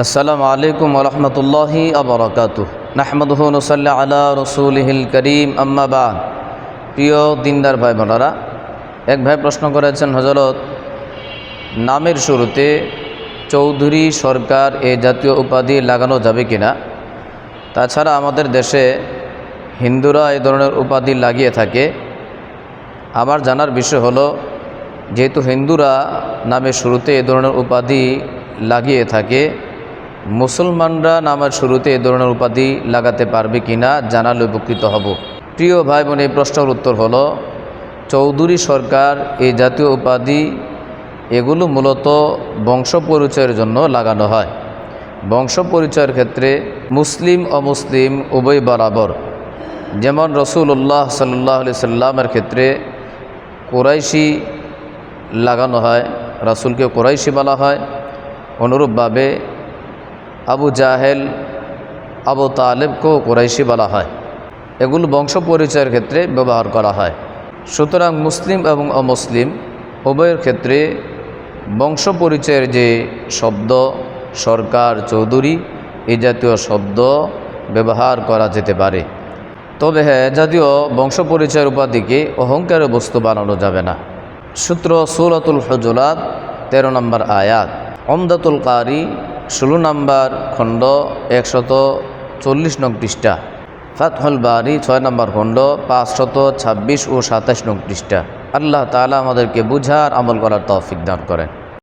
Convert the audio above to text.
আসসালামু আলাইকুম ওয়া রাহমাতুল্লাহি ওয়া বারাকাতুহু নাহমাদুহু ওয়া নুসাল্লি আলা রাসূলিহিল কারীম আম্মা বা'দ। প্রিয় দিনদার ভাই বোনেরা, এক ভাই প্রশ্ন করেছেন, হযরত নামের শুরুতে চৌধুরী, সরকার এই জাতীয় উপাধি লাগানো যাবে কিনা? তাছাড়া আমাদের দেশে হিন্দুরা এই ধরনের উপাধি লাগিয়ে থাকে। আমার জানার বিষয় হলো, যেহেতু হিন্দুরা নামের শুরুতে এই ধরনের উপাধি লাগিয়ে থাকে, মুসলমানরা নামের শুরুতে এই ধরনের উপাধি লাগাতে পারবে কিনা জানালে উপকৃত হব। প্রিয় ভাই বোন, এই প্রশ্নের উত্তর হলো, চৌধুরী, সরকার এই জাতীয় উপাধি এগুলো মূলত বংশ পরিচয়ের জন্য লাগানো হয়। বংশ পরিচয়ের ক্ষেত্রে মুসলিম অমুসলিম উভয় বরাবর। যেমন রাসূলুল্লাহ সাল্লাল্লাহু আলাইহি সাল্লামের ক্ষেত্রে কুরাইশি লাগানো হয়, রাসূলকে কুরাইশি বলা হয়। অনুরূপভাবে আবু জাহেল, আবু তালেবকেও কুরাইশি বলা হয়। এগুলো বংশ পরিচয়ের ক্ষেত্রে ব্যবহার করা হয়। সুতরাং মুসলিম এবং অমুসলিম উভয়ের ক্ষেত্রে বংশ পরিচয়ের যে শব্দ সরকার, চৌধুরী এই জাতীয় শব্দ ব্যবহার করা যেতে পারে। তবে হ্যাঁ, জাতীয় বংশ পরিচয়ের উপাধিকে অহংকারের বস্তু বানানো যাবে না। সূত্র সূরাতুল হুজুরাত 13 নম্বর আয়াত, উমদাতুল কারি 16 নম্বর খণ্ড 140 নং পৃষ্ঠা, ফাতহুল বারি 6 নম্বর খণ্ড 526 ও 27 নং পৃষ্ঠা। আল্লাহ তাআলা আমাদেরকে বুঝার আমল করার তৌফিক দান করেন।